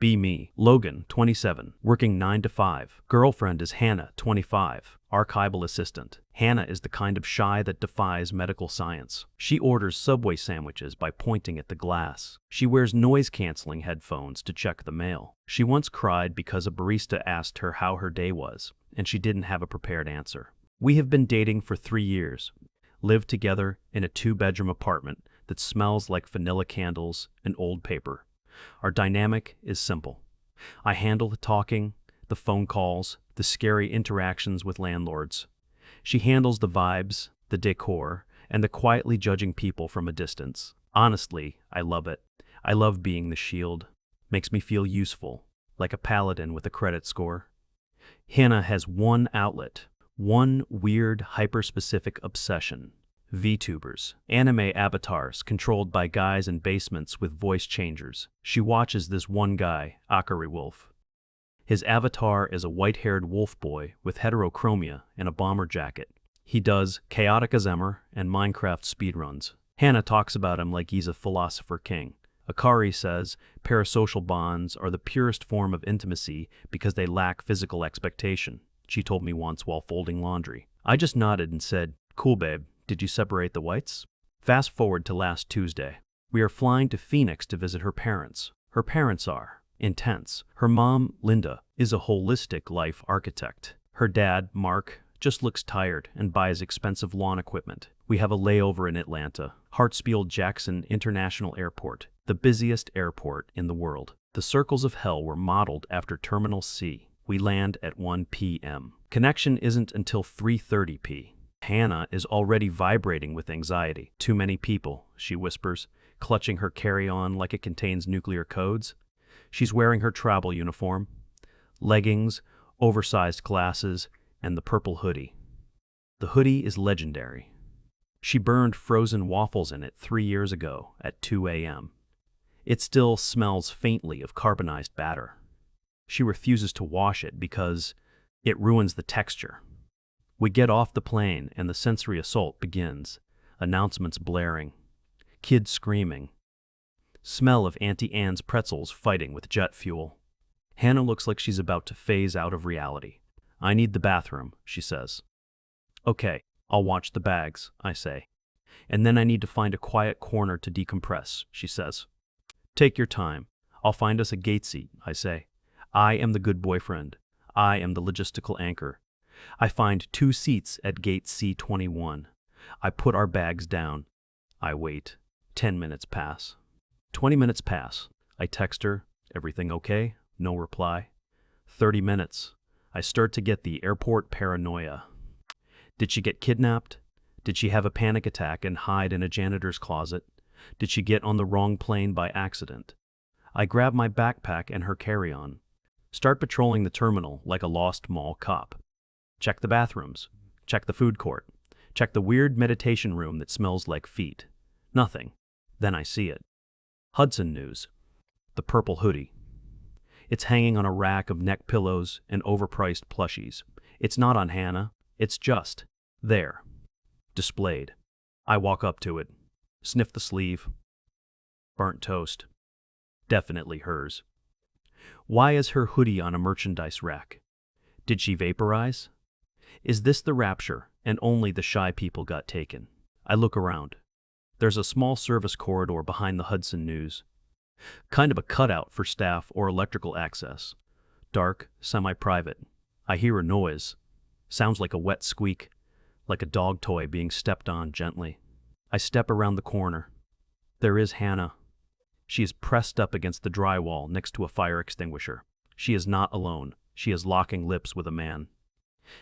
Be me. Logan, 27, working 9 to 5. Girlfriend is Hannah, 25, archival assistant. Hannah is the kind of shy that defies medical science. She orders Subway sandwiches by pointing at the glass. She wears noise-canceling headphones to check the mail. She once cried because a barista asked her how her day was, and she didn't have a prepared answer. We have been dating for 3 years, live together in a 2-bedroom apartment that smells like vanilla candles and old paper. Our dynamic is simple. I handle the talking, the phone calls, the scary interactions with landlords. She handles the vibes, the decor, and the quietly judging people from a distance. Honestly, I love it. I love being the shield. Makes me feel useful, like a paladin with a credit score. Hannah has one outlet, one weird, hyper-specific obsession. VTubers, anime avatars controlled by guys in basements with voice changers. She watches this one guy, Akari Wolf. His avatar is a white-haired wolf boy with heterochromia and a bomber jacket. He does chaotic Azemmer and Minecraft speedruns. Hannah talks about him like he's a philosopher king. Akari says parasocial bonds are the purest form of intimacy because they lack physical expectation. She told me once while folding laundry. I just nodded and said, "Cool, babe. Did you separate the whites?" Fast forward to last Tuesday. We are flying to Phoenix to visit her parents. Her parents are intense. Her mom, Linda, is a holistic life architect. Her dad, Mark, just looks tired and buys expensive lawn equipment. We have a layover in Atlanta, Hartsfield-Jackson International Airport, the busiest airport in the world. The circles of hell were modeled after Terminal C. We land at 1 p.m. Connection isn't until 3:30 p.m. Hannah is already vibrating with anxiety. "Too many people," she whispers, clutching her carry-on like it contains nuclear codes. She's wearing her travel uniform, leggings, oversized glasses, and the purple hoodie. The hoodie is legendary. She burned frozen waffles in it 3 years ago at 2 a.m. It still smells faintly of carbonized batter. She refuses to wash it because it ruins the texture. We get off the plane and the sensory assault begins. Announcements blaring. Kids screaming. Smell of Auntie Anne's pretzels fighting with jet fuel. Hannah looks like she's about to phase out of reality. "I need the bathroom," she says. "Okay, I'll watch the bags," I say. "And then I need to find a quiet corner to decompress," she says. "Take your time. I'll find us a gate seat," I say. I am the good boyfriend. I am the logistical anchor. I find 2 seats at gate C21. I put our bags down. I wait. 10 minutes pass. 20 minutes pass. I text her, "Everything okay?" No reply. 30 minutes. I start to get the airport paranoia. Did she get kidnapped? Did she have a panic attack and hide in a janitor's closet? Did she get on the wrong plane by accident? I grab my backpack and her carry-on. Start patrolling the terminal like a lost mall cop. Check the bathrooms. Check the food court. Check the weird meditation room that smells like feet. Nothing. Then I see it. Hudson News. The purple hoodie. It's hanging on a rack of neck pillows and overpriced plushies. It's not on Hannah. It's just there. Displayed. I walk up to it. Sniff the sleeve. Burnt toast. Definitely hers. Why is her hoodie on a merchandise rack? Did she vaporize? Is this the rapture and only the shy people got taken? I look around. There's a small service corridor behind the Hudson News. Kind of a cutout for staff or electrical access. Dark, semi-private. I hear a noise. Sounds like a wet squeak, like a dog toy being stepped on gently. I step around the corner. There is Hannah. She is pressed up against the drywall next to a fire extinguisher. She is not alone. She is locking lips with a man.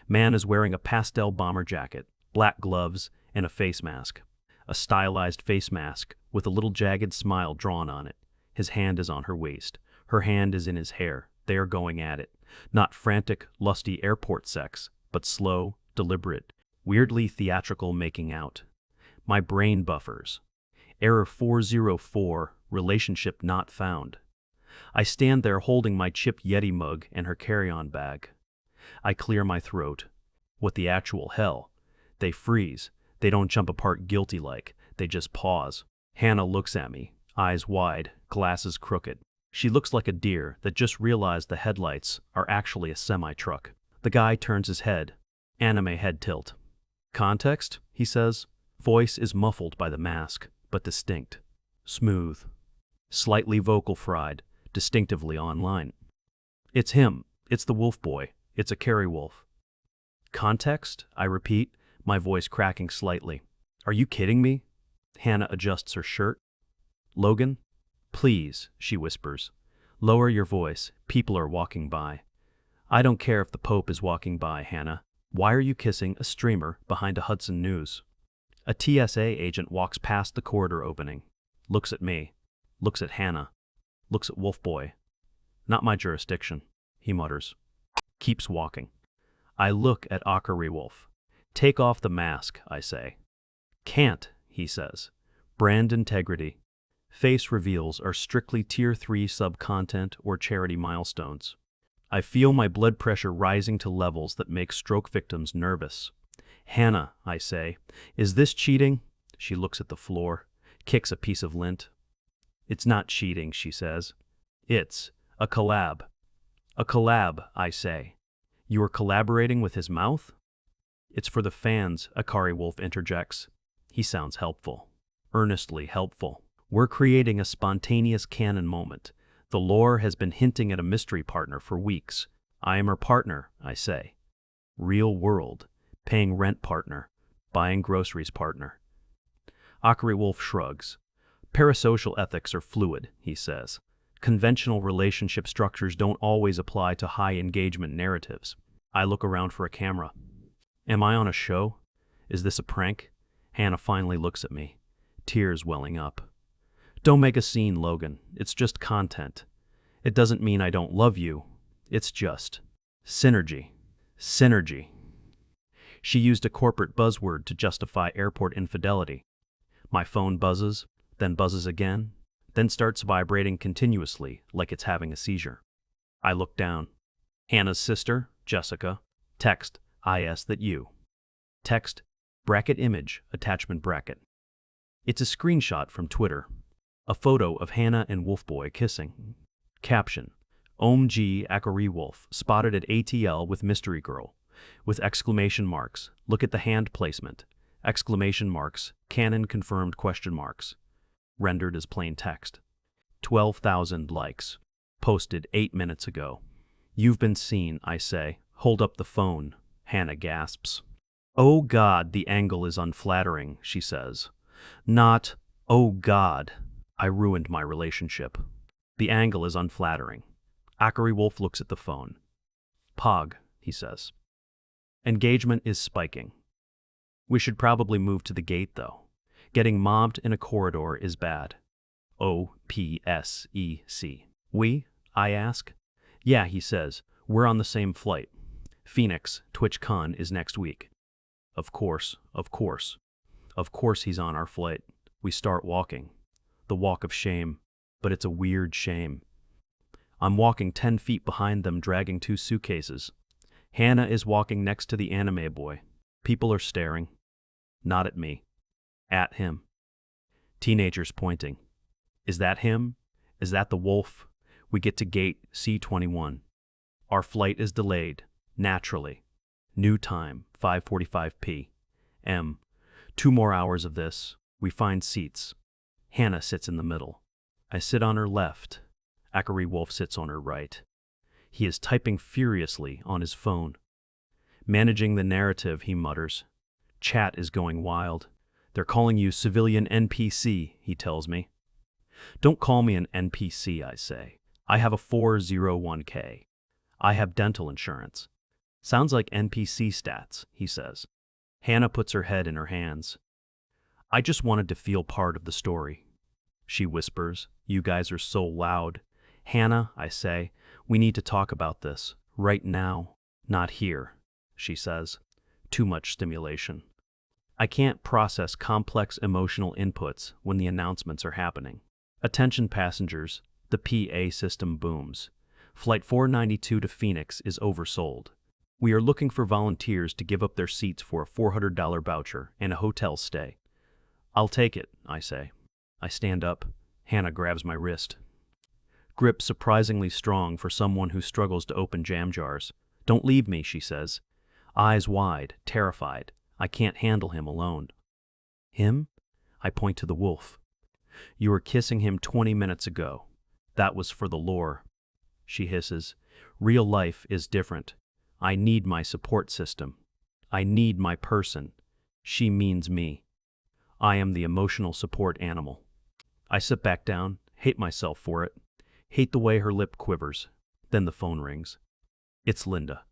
Man is wearing a pastel bomber jacket, black gloves, and a face mask. A stylized face mask with a little jagged smile drawn on it. His hand is on her waist. Her hand is in his hair. They are going at it. Not frantic, lusty airport sex, but slow, deliberate, weirdly theatrical making out. My brain buffers. Error 404, relationship not found. I stand there holding my chipped Yeti mug and her carry-on bag. I clear my throat. What the actual hell? They freeze. They don't jump apart guilty-like. They just pause. Hannah looks at me, eyes wide, glasses crooked. She looks like a deer that just realized the headlights are actually a semi-truck. The guy turns his head. Anime head tilt. Context, he says. Voice is muffled by the mask, but distinct. Smooth. Slightly vocal fried, distinctively online. It's him. It's the wolf boy. It's a Kerry wolf. Context, I repeat, my voice cracking slightly. Are you kidding me? Hannah adjusts her shirt. Logan? Please, she whispers. Lower your voice. People are walking by. I don't care if the Pope is walking by, Hannah. Why are you kissing a streamer behind a Hudson News? A TSA agent walks past the corridor opening. Looks at me. Looks at Hannah. Looks at Wolf Boy. Not my jurisdiction, he mutters. Keeps walking. I look at Akari Wolf. Take off the mask, I say. Can't, he says. Brand integrity. Face reveals are strictly Tier 3 sub-content or charity milestones. I feel my blood pressure rising to levels that make stroke victims nervous. Hannah, I say, is this cheating? She looks at the floor, kicks a piece of lint. It's not cheating, she says. It's a collab. A collab, I say. You are collaborating with his mouth? It's for the fans, Akari Wolf interjects. He sounds helpful. Earnestly helpful. We're creating a spontaneous canon moment. The lore has been hinting at a mystery partner for weeks. I am her partner, I say. Real world. Paying rent partner. Buying groceries partner. Akari Wolf shrugs. Parasocial ethics are fluid, he says. Conventional relationship structures don't always apply to high-engagement narratives. I look around for a camera. Am I on a show? Is this a prank? Hannah finally looks at me, tears welling up. Don't make a scene, Logan. It's just content. It doesn't mean I don't love you. It's just synergy. Synergy. She used a corporate buzzword to justify airport infidelity. My phone buzzes, then buzzes again, then starts vibrating continuously like it's having a seizure. I look down. Hannah's sister, Jessica. Text, IS that you. Text, bracket image, attachment bracket. It's a screenshot from Twitter. A photo of Hannah and Wolfboy kissing. Caption, OMG Akari Wolf spotted at ATL with mystery girl. With exclamation marks, look at the hand placement. Exclamation marks, canon confirmed question marks. Rendered as plain text. 12,000 likes. Posted 8 minutes ago. You've been seen, I say. Hold up the phone. Hannah gasps. Oh God, the angle is unflattering, she says. Not, oh God, I ruined my relationship. The angle is unflattering. Akari Wolf looks at the phone. Pog, he says. Engagement is spiking. We should probably move to the gate, though. Getting mobbed in a corridor is bad. OPSEC. We? I ask. Yeah, he says. We're on the same flight. Phoenix, TwitchCon is next week. Of course, of course. Of course he's on our flight. We start walking. The walk of shame. But it's a weird shame. I'm walking 10 feet behind them, dragging 2 suitcases. Hannah is walking next to the anime boy. People are staring. Not at me. At him. Teenagers pointing. Is that him? Is that the wolf? We get to gate C21. Our flight is delayed. Naturally. New time, 5:45 p.m. 2 more hours of this. We find seats. Hannah sits in the middle. I sit on her left. Akari Wolf sits on her right. He is typing furiously on his phone. Managing the narrative, he mutters. Chat is going wild. They're calling you civilian NPC, he tells me. Don't call me an NPC, I say. I have a 401k. I have dental insurance. Sounds like NPC stats, he says. Hannah puts her head in her hands. I just wanted to feel part of the story. She whispers, you guys are so loud. Hannah, I say, we need to talk about this. Right now. Not here, she says. Too much stimulation. I can't process complex emotional inputs when the announcements are happening. Attention passengers, the PA system booms. Flight 492 to Phoenix is oversold. We are looking for volunteers to give up their seats for a $400 voucher and a hotel stay. I'll take it, I say. I stand up. Hannah grabs my wrist. grip surprisingly strong for someone who struggles to open jam jars. "Don't leave me," she says. Eyes wide, terrified. I can't handle him alone. "Him?" I point to the wolf. "You were kissing him 20 minutes ago. That was for the lore," she hisses. "Real life is different. I need my support system. I need my person. She means me. I am the emotional support animal." I sit back down, hate myself for it. Hate the way her lip quivers. Then the phone rings. It's Linda,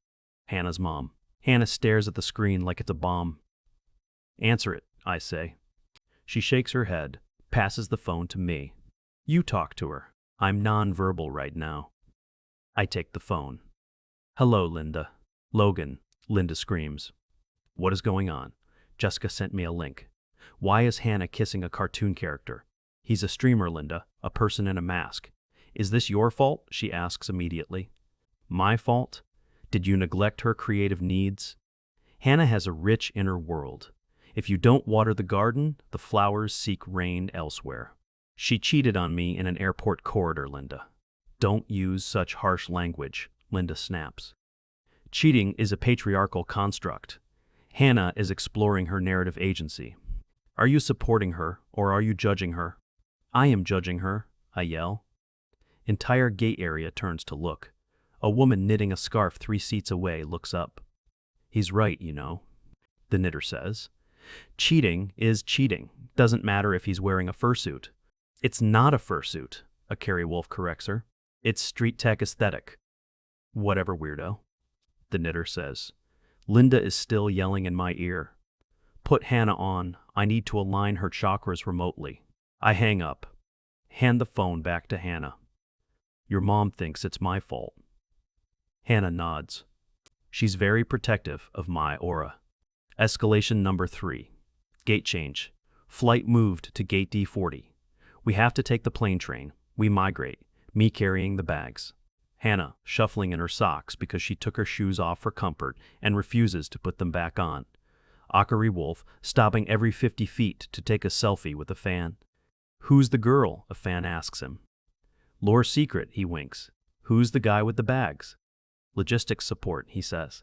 Hannah's mom. Hannah stares at the screen like it's a bomb. "Answer it," I say. She shakes her head, passes the phone to me. "You talk to her. I'm non-verbal right now." I take the phone. "Hello, Linda." "Logan," Linda screams. "What is going on?" "Jessica sent me a link." "Why is Hannah kissing a cartoon character?" "He's a streamer, Linda, a person in a mask." "Is this your fault?" she asks immediately. "My fault? Did you neglect her creative needs?" Hannah has a rich inner world. If you don't water the garden, the flowers seek rain elsewhere. "She cheated on me in an airport corridor, Linda." "Don't use such harsh language," Linda snaps. "Cheating is a patriarchal construct. Hannah is exploring her narrative agency. Are you supporting her, or are you judging her?" "I am judging her," I yell. Entire gate area turns to look. A woman knitting a scarf 3 seats away looks up. "He's right, you know," the knitter says. "Cheating is cheating. Doesn't matter if he's wearing a fursuit." "It's not a fursuit," a Carrie Wolf corrects her. "It's street tech aesthetic." "Whatever, weirdo," the knitter says. Linda is still yelling in my ear. "Put Hannah on. I need to align her chakras remotely." I hang up. Hand the phone back to Hannah. "Your mom thinks it's my fault." Hannah nods. She's very protective of my aura. Escalation number 3. Gate change. Flight moved to gate D40. We have to take the plane train. We migrate, me carrying the bags. Hannah, shuffling in her socks because she took her shoes off for comfort and refuses to put them back on. Akari Wolf, stopping every 50 feet to take a selfie with a fan. "Who's the girl?" a fan asks him. "Lore secret," he winks. "Who's the guy with the bags?" "Logistics support," he says.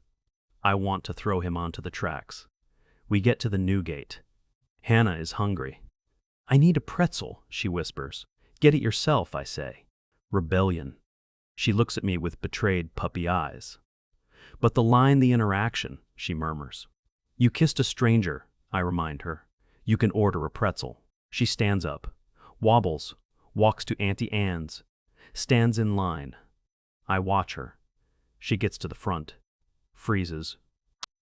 I want to throw him onto the tracks. We get to the new gate. Hannah is hungry. "I need a pretzel," she whispers. "Get it yourself," I say. Rebellion. She looks at me with betrayed puppy eyes. "But the line, the interaction," she murmurs. "You kissed a stranger," I remind her. "You can order a pretzel." She stands up, wobbles, walks to Auntie Anne's, stands in line. I watch her. She gets to the front, freezes,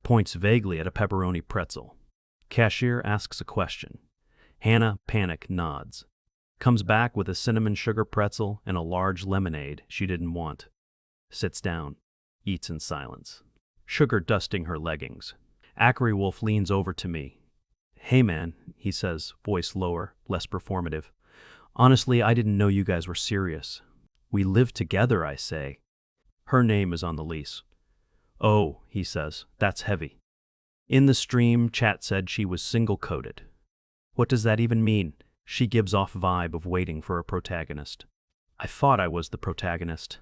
points vaguely at a pepperoni pretzel. Cashier asks a question. Hannah, panic, nods. Comes back with a cinnamon sugar pretzel and a large lemonade she didn't want. Sits down, eats in silence. Sugar dusting her leggings. Akari Wolf leans over to me. "Hey man," he says, voice lower, less performative. "Honestly, I didn't know you guys were serious." "We live together," I say. "Her name is on the lease." "Oh," he says, "that's heavy." In the stream, chat said she was single-coded. What does that even mean? She gives off vibe of waiting for a protagonist. I thought I was the protagonist.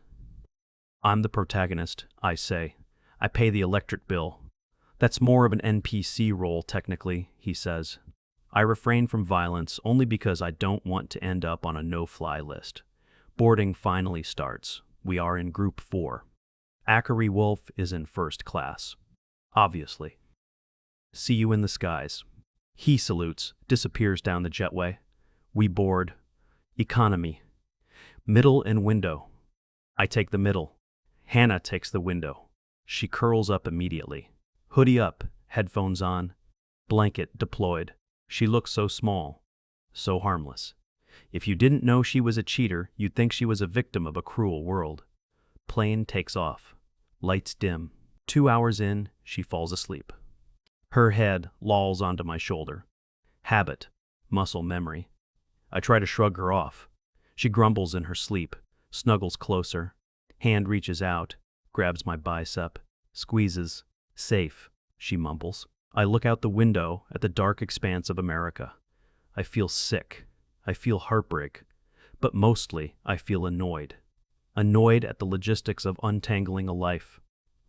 "I'm the protagonist," I say. "I pay the electric bill." "That's more of an NPC role, technically," he says. I refrain from violence only because I don't want to end up on a no-fly list. Boarding finally starts. We are in Group 4. Akari Wolf is in first class. Obviously. "See you in the skies." He salutes, disappears down the jetway. We board. Economy. Middle and window. I take the middle. Hannah takes the window. She curls up immediately. Hoodie up, headphones on, blanket deployed. She looks so small, so harmless. If you didn't know she was a cheater, you'd think she was a victim of a cruel world. Plane takes off. Lights dim. 2 hours in, she falls asleep. Her head lolls onto my shoulder. Habit, muscle memory. I try to shrug her off. She grumbles in her sleep, snuggles closer. Hand reaches out, grabs my bicep, squeezes. "Safe," she mumbles. I look out the window at the dark expanse of America. I feel sick. I feel heartbreak. But mostly, I feel annoyed. annoyed at the logistics of untangling a life.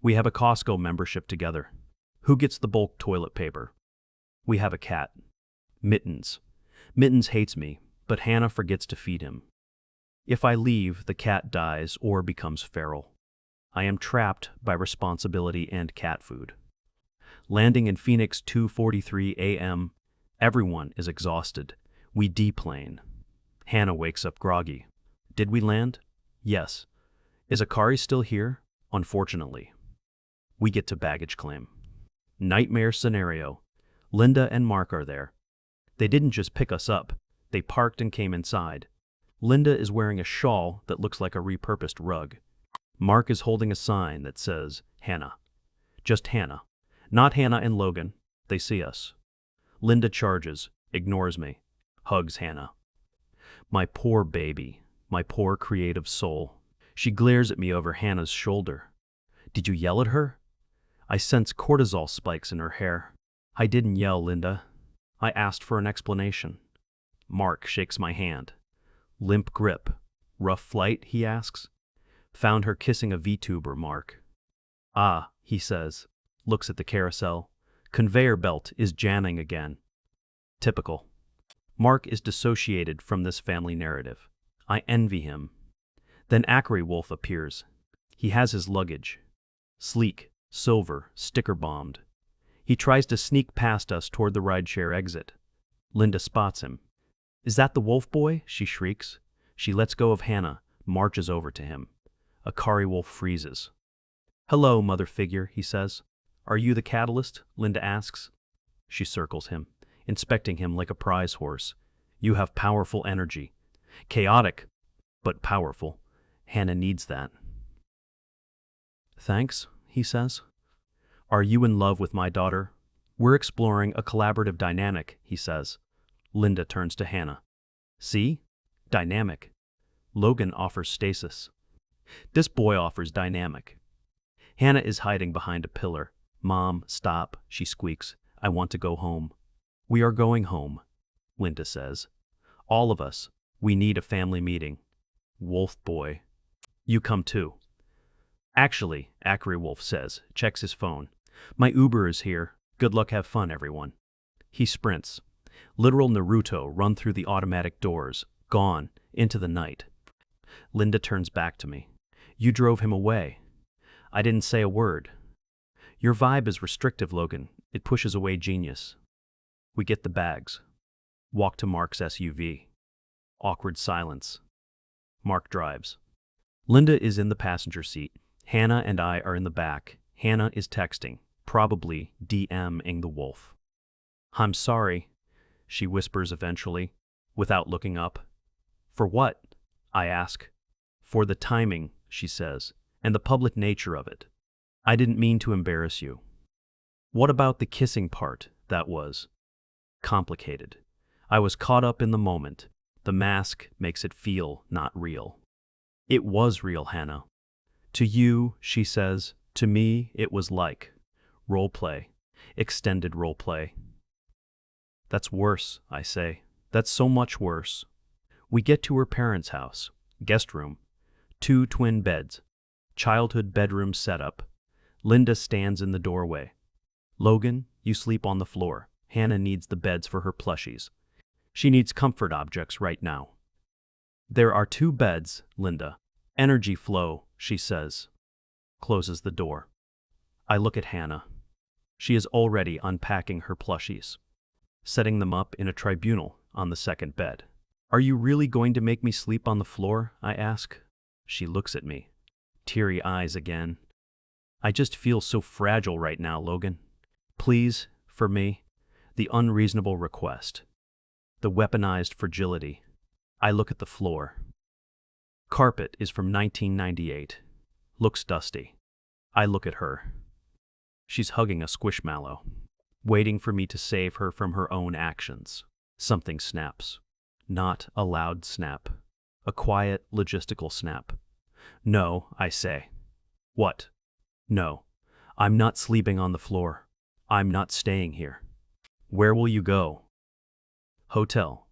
We have a Costco membership together. Who gets the bulk toilet paper? We have a cat. Mittens. Mittens hates me, but Hannah forgets to feed him. If I leave, the cat dies or becomes feral. I am trapped by responsibility and cat food. Landing in Phoenix 2:43 a.m. Everyone is exhausted. We deplane. Hannah wakes up groggy. Did we land? Yes. Is Akari still here? Unfortunately. We get to baggage claim. Nightmare scenario. Linda and Mark are there. They didn't just pick us up. They parked and came inside. Linda is wearing a shawl that looks like a repurposed rug. Mark is holding a sign that says, Hannah. Just Hannah. Not Hannah and Logan. They see us. Linda charges, ignores me, hugs Hannah. My poor baby, my poor creative soul. She glares at me over Hannah's shoulder. Did you yell at her? I sense cortisol spikes in her hair. I didn't yell, Linda. I asked for an explanation. Mark shakes my hand. Limp grip. Rough flight, he asks. Found her kissing a VTuber, Mark. Ah, he says. Looks at the carousel. Conveyor belt is jamming again. Typical. Mark is dissociated from this family narrative. I envy him. Then Ackery Wolf appears. He has his luggage. Sleek, silver, sticker-bombed. He tries to sneak past us toward the rideshare exit. Linda spots him. Is that the wolf boy? She shrieks. She lets go of Hannah, marches over to him. Akari Wolf freezes. Hello, mother figure, he says. Are you the catalyst? Linda asks. She circles him, inspecting him like a prize horse. You have powerful energy. Chaotic, but powerful. Hannah needs that. Thanks, he says. Are you in love with my daughter? We're exploring a collaborative dynamic, he says. Linda turns to Hannah. See? Dynamic. Logan offers stasis. This boy offers dynamic. Hannah is hiding behind a pillar. Mom, stop, she squeaks. I want to go home. We are going home, Linda says. All of us. We need a family meeting. Wolf boy. You come too. Actually, Ackery Wolf says, checks his phone. My Uber is here. Good luck, have fun, everyone. He sprints. Literal Naruto run through the automatic doors, gone, into the night. Linda turns back to me. You drove him away. I didn't say a word. Your vibe is restrictive, Logan. It pushes away genius. We get the bags. Walk to Mark's SUV. Awkward silence. Mark drives. Linda is in the passenger seat. Hannah and I are in the back. Hannah is texting, probably DMing the wolf. I'm sorry, she whispers eventually, without looking up. For what? I ask. For the timing, she says, and the public nature of it. I didn't mean to embarrass you. What about the kissing part? That was complicated. I was caught up in the moment. The mask makes it feel not real. It was real, Hannah. To you, she says. To me, it was like role play, extended role play. That's worse, I say. That's so much worse. We get to her parents' house, guest room, 2 twin beds, childhood bedroom setup. Linda stands in the doorway. Logan, you sleep on the floor. Hannah needs the beds for her plushies. She needs comfort objects right now. There are 2 beds, Linda. Energy flow, she says. Closes the door. I look at Hannah. She is already unpacking her plushies, setting them up in a tribunal on the second bed. Are you really going to make me sleep on the floor? I ask. She looks at me. Teary eyes again. I just feel so fragile right now, Logan. Please, for me, the unreasonable request. The weaponized fragility. I look at the floor. Carpet is from 1998. Looks dusty. I look at her. She's hugging a squishmallow, waiting for me to save her from her own actions. Something snaps. Not a loud snap. A quiet, logistical snap. No, I say. What? No. I'm not sleeping on the floor. I'm not staying here. Where will you go? Hotel.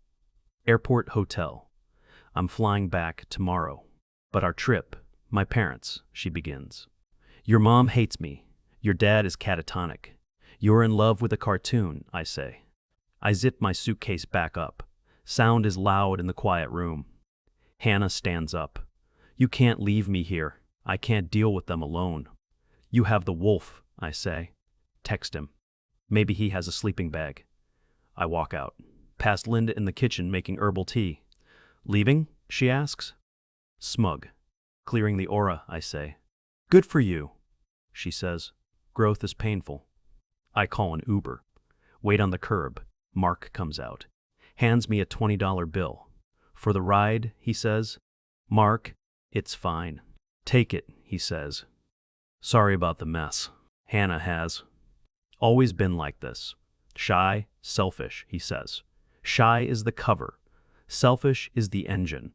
Airport hotel. I'm flying back tomorrow. But our trip, My parents, she begins. Your mom hates me. Your dad is catatonic. You're in love with a cartoon, I say. I zip my suitcase back up. Sound is loud in the quiet room. Hannah stands up. You can't leave me here. I can't deal with them alone. You have the wolf, I say. Text him. Maybe he has a sleeping bag. I walk out, past Linda in the kitchen making herbal tea. Leaving? She asks. Smug. Clearing the aura, I say. Good for you, she says. Growth is painful. I call an Uber. Wait on the curb. Mark comes out. Hands me a $20 bill. For the ride, he says. Mark, it's fine. Take it, he says. Sorry about the mess. Hannah has always been like this. Shy, selfish, he says. Shy is the cover. Selfish is the engine.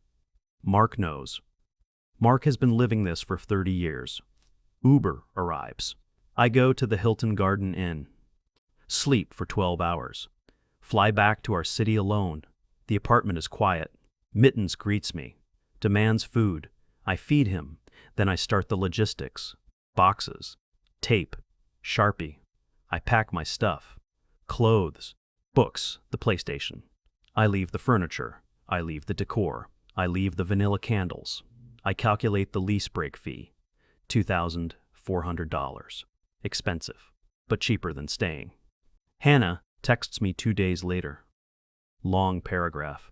Mark knows. Mark has been living this for 30 years. Uber arrives. I go to the Hilton Garden Inn. Sleep for 12 hours. Fly back to our city alone. The apartment is quiet. Mittens greets me. Demands food. I feed him. Then I start the logistics. Boxes. Tape. Sharpie. I pack my stuff. Clothes. Books. The PlayStation. I leave the furniture. I leave the decor. I leave the vanilla candles. I calculate the lease break fee. $2,400. Expensive, but cheaper than staying. Hannah texts me 2 days later. Long paragraph.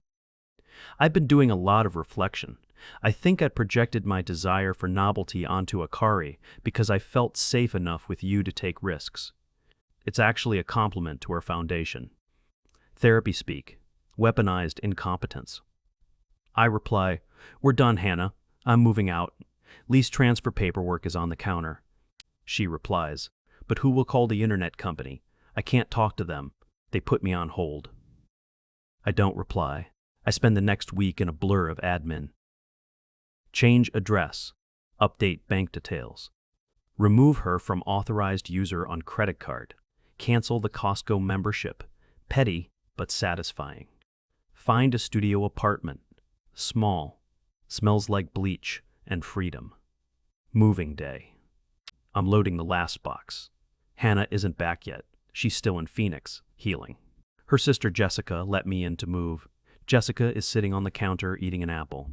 I've been doing a lot of reflection. I think I projected my desire for novelty onto Akari because I felt safe enough with you to take risks. It's actually a compliment to our foundation. Therapy speak. Weaponized incompetence. I reply, we're done, Hannah. I'm moving out. Lease transfer paperwork is on the counter. She replies, but who will call the internet company? I can't talk to them. They put me on hold. I don't reply. I spend the next week in a blur of admin. Change address. Update bank details. Remove her from authorized user on credit card. Cancel the Costco membership. Petty, but satisfying. Find a studio apartment. Small. Smells like bleach and freedom. Moving day. I'm loading the last box. Hannah isn't back yet. She's still in Phoenix, healing. Her sister Jessica let me in to move. Jessica is sitting on the counter eating an apple.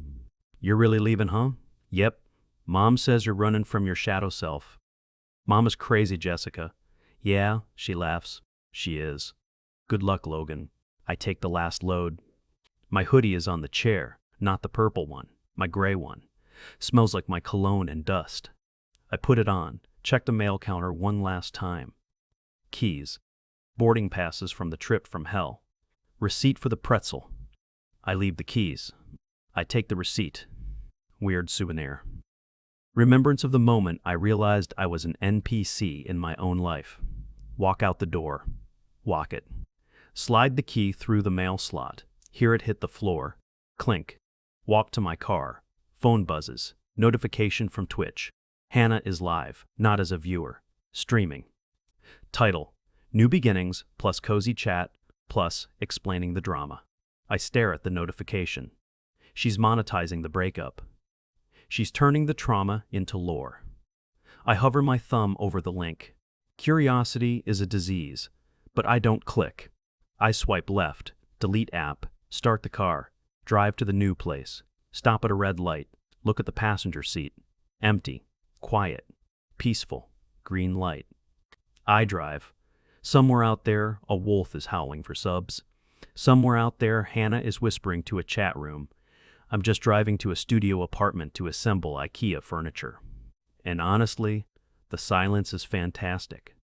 You're really leaving, huh? Yep. Mom says you're running from your shadow self. Mom is crazy, Jessica. Yeah, she laughs. She is. Good luck, Logan. I take the last load. My hoodie is on the chair, not the purple one, my gray one. Smells like my cologne and dust. I put it on, check the mail counter one last time. Keys. Boarding passes from the trip from hell. Receipt for the pretzel. I leave the keys. I take the receipt. Weird souvenir. Remembrance of the moment I realized I was an NPC in my own life. Walk out the door. Walk it. Slide the key through the mail slot. Hear it hit the floor. Clink. Walk to my car. Phone buzzes. Notification from Twitch. Hannah is live, not as a viewer. Streaming. Title: New Beginnings plus Cozy Chat plus Explaining the Drama. I stare at the notification. She's monetizing the breakup. She's turning the trauma into lore. I hover my thumb over the link. Curiosity is a disease, but I don't click. I swipe left, delete app, start the car, drive to the new place, stop at a red light, look at the passenger seat. Empty, quiet, peaceful, green light. I drive. Somewhere out there, a wolf is howling for subs. Somewhere out there, Hannah is whispering to a chat room. I'm just driving to a studio apartment to assemble IKEA furniture. And honestly, the silence is fantastic.